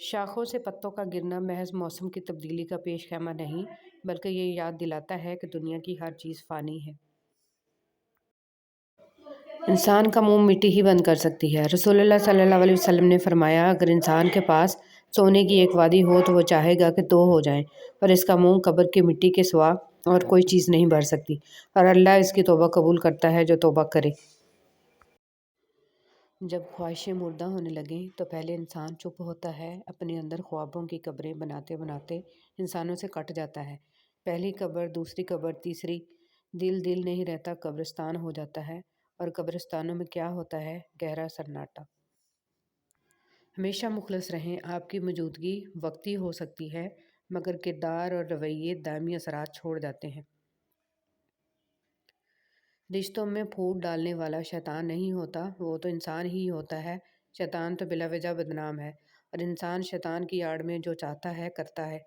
شاخوں سے پتوں کا گرنا محض موسم کی تبدیلی کا پیش خیمہ نہیں، بلکہ یہ یاد دلاتا ہے کہ دنیا کی ہر چیز فانی ہے۔ انسان کا منہ مٹی ہی بند کر سکتی ہے۔ رسول اللہ صلی اللہ علیہ وسلم نے فرمایا، اگر انسان کے پاس سونے کی ایک وادی ہو تو وہ چاہے گا کہ دو ہو جائیں، اور اس کا منہ قبر کی مٹی کے سوا اور کوئی چیز نہیں بھر سکتی، اور اللہ اس کی توبہ قبول کرتا ہے جو توبہ کرے۔ جب خواہشیں مردہ ہونے لگیں تو پہلے انسان چپ ہوتا ہے، اپنے اندر خوابوں کی قبریں بناتے بناتے انسانوں سے کٹ جاتا ہے۔ پہلی قبر، دوسری قبر، تیسری، دل نہیں رہتا، قبرستان ہو جاتا ہے، اور قبرستانوں میں کیا ہوتا ہے؟ گہرا سناٹا۔ ہمیشہ مخلص رہیں، آپ کی موجودگی وقتی ہو سکتی ہے، مگر کردار اور رویے دائمی اثرات چھوڑ جاتے ہیں۔ رشتوں میں پھوٹ ڈالنے والا شیطان نہیں ہوتا، وہ تو انسان ہی ہوتا ہے۔ شیطان تو بلا وجہ بدنام ہے، اور انسان شیطان کی آڑ میں جو چاہتا ہے کرتا ہے۔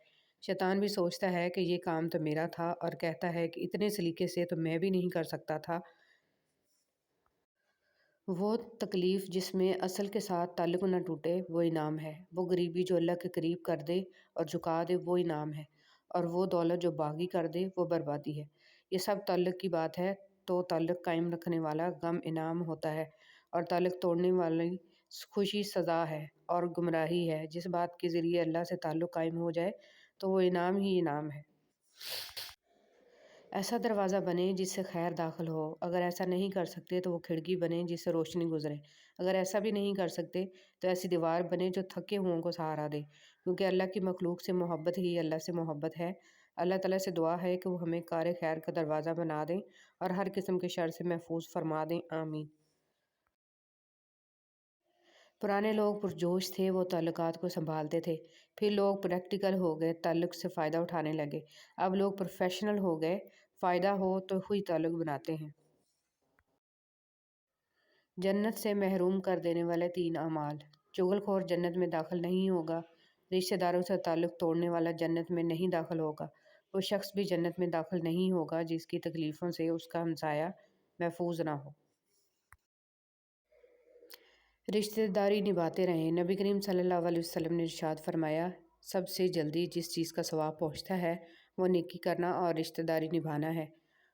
شیطان بھی سوچتا ہے کہ یہ کام تو میرا تھا، اور کہتا ہے کہ اتنے سلیقے سے تو میں بھی نہیں کر سکتا تھا۔ وہ تکلیف جس میں اصل کے ساتھ تعلق نہ ٹوٹے وہ انعام ہے، وہ غریبی جو اللہ کے قریب کر دے اور جھکا دے وہ انعام ہے، اور وہ دولت جو باغی کر دے وہ بربادی ہے۔ یہ سب تعلق کی بات ہے، تو تعلق قائم رکھنے والا غم انعام ہوتا ہے، اور تعلق توڑنے والی خوشی سزا ہے اور گمراہی ہے۔ جس بات کے ذریعے اللہ سے تعلق قائم ہو جائے تو وہ انعام ہی انعام ہے۔ ایسا دروازہ بنیں جس سے خیر داخل ہو، اگر ایسا نہیں کر سکتے تو وہ کھڑکی بنیں جس سے روشنی گزرے، اگر ایسا بھی نہیں کر سکتے تو ایسی دیوار بنیں جو تھکے ہوں کو سہارا دے، کیونکہ اللہ کی مخلوق سے محبت ہی اللہ سے محبت ہے۔ اللہ تعالیٰ سے دعا ہے کہ وہ ہمیں کار خیر کا دروازہ بنا دیں اور ہر قسم کے شر سے محفوظ فرما دیں، آمین۔ پرانے لوگ پرجوش تھے، وہ تعلقات کو سنبھالتے تھے، پھر لوگ پریکٹیکل ہو گئے، تعلق سے فائدہ اٹھانے لگے، اب لوگ پروفیشنل ہو گئے، فائدہ ہو تو ہوئی تعلق بناتے ہیں۔ جنت سے محروم کر دینے والے 3 اعمال۔ چغل خور جنت میں داخل نہیں ہوگا، رشتہ داروں سے تعلق توڑنے والا جنت میں نہیں داخل ہوگا، وہ شخص بھی جنت میں داخل نہیں ہوگا جس کی تکلیفوں سے اس کا ہمسایہ محفوظ نہ ہو۔ رشتہ داری نبھاتے رہیں۔ نبی کریم صلی اللہ علیہ وسلم نے ارشاد فرمایا، سب سے جلدی جس چیز کا ثواب پہنچتا ہے وہ نیکی کرنا اور رشتہ داری نبھانا ہے،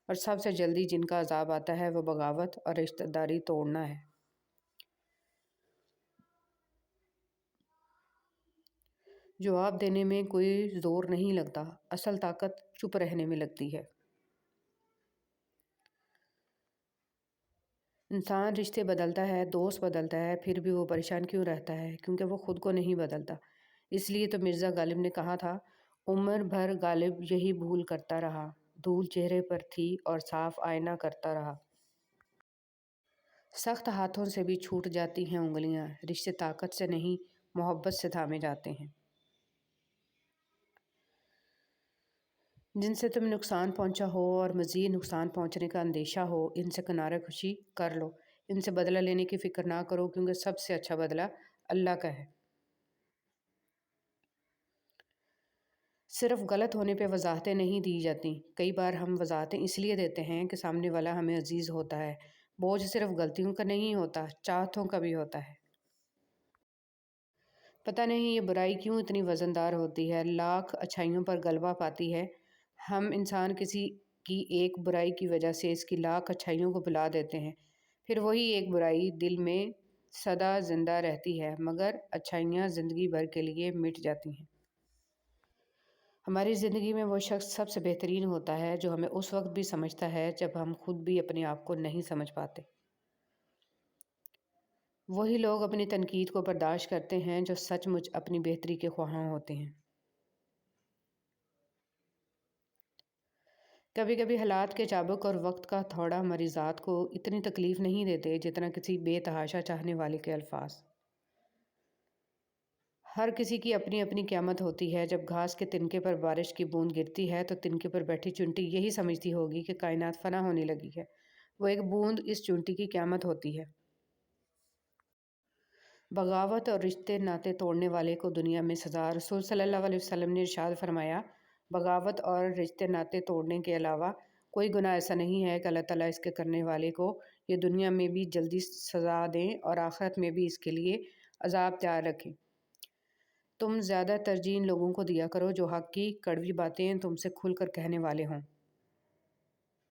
اور سب سے جلدی جن کا عذاب آتا ہے وہ بغاوت اور رشتہ داری توڑنا ہے۔ جواب دینے میں کوئی زور نہیں لگتا، اصل طاقت چپ رہنے میں لگتی ہے۔ انسان رشتے بدلتا ہے، دوست بدلتا ہے، پھر بھی وہ پریشان کیوں رہتا ہے؟ کیونکہ وہ خود کو نہیں بدلتا۔ اس لیے تو مرزا غالب نے کہا تھا، عمر بھر غالب یہی بھول کرتا رہا، دھول چہرے پر تھی اور صاف آئینہ کرتا رہا۔ سخت ہاتھوں سے بھی چھوٹ جاتی ہیں انگلیاں، رشتے طاقت سے نہیں محبت سے تھامے جاتے ہیں۔ جن سے تمہیں نقصان پہنچا ہو اور مزید نقصان پہنچنے کا اندیشہ ہو، ان سے کنارہ کشی کر لو، ان سے بدلہ لینے کی فکر نہ کرو، کیونکہ سب سے اچھا بدلہ اللہ کا ہے۔ صرف غلط ہونے پہ وضاحتیں نہیں دی جاتی، کئی بار ہم وضاحتیں اس لیے دیتے ہیں کہ سامنے والا ہمیں عزیز ہوتا ہے۔ بوجھ صرف غلطیوں کا نہیں ہوتا، چاہتوں کا بھی ہوتا ہے۔ پتہ نہیں یہ برائی کیوں اتنی وزندار ہوتی ہے، لاکھ اچھائیوں پر غلبہ پاتی ہے۔ ہم انسان کسی کی ایک برائی کی وجہ سے اس کی لاکھ اچھائیوں کو بھلا دیتے ہیں، پھر وہی ایک برائی دل میں سدا زندہ رہتی ہے، مگر اچھائیاں زندگی بھر کے لیے مٹ جاتی ہیں۔ ہماری زندگی میں وہ شخص سب سے بہترین ہوتا ہے جو ہمیں اس وقت بھی سمجھتا ہے جب ہم خود بھی اپنے آپ کو نہیں سمجھ پاتے۔ وہی لوگ اپنی تنقید کو برداشت کرتے ہیں جو سچ مچ اپنی بہتری کے خواہاں ہوتے ہیں۔ کبھی کبھی حالات کے چابک اور وقت کا تھوڑا ہماری ذات کو اتنی تکلیف نہیں دیتے جتنا کسی بے تحاشا چاہنے والے کے الفاظ۔ ہر کسی کی اپنی اپنی قیامت ہوتی ہے، جب گھاس کے تنکے پر بارش کی بوند گرتی ہے تو تنکے پر بیٹھی چونٹی یہی سمجھتی ہوگی کہ کائنات فنا ہونے لگی ہے، وہ ایک بوند اس چونٹی کی قیامت ہوتی ہے۔ بغاوت اور رشتے ناطے توڑنے والے کو دنیا میں سزا۔ رسول صلی اللہ علیہ وسلم نے ارشاد فرمایا، بغاوت اور رشتے ناطے توڑنے کے علاوہ کوئی گناہ ایسا نہیں ہے کہ اللہ تعالیٰ اس کے کرنے والے کو یہ دنیا میں بھی جلدی سزا دیں اور آخرت میں بھی اس کے لیے عذاب تیار رکھیں۔ تم زیادہ ترجیح ان لوگوں کو دیا کرو جو حق کی کڑوی باتیں تم سے کھل کر کہنے والے ہوں۔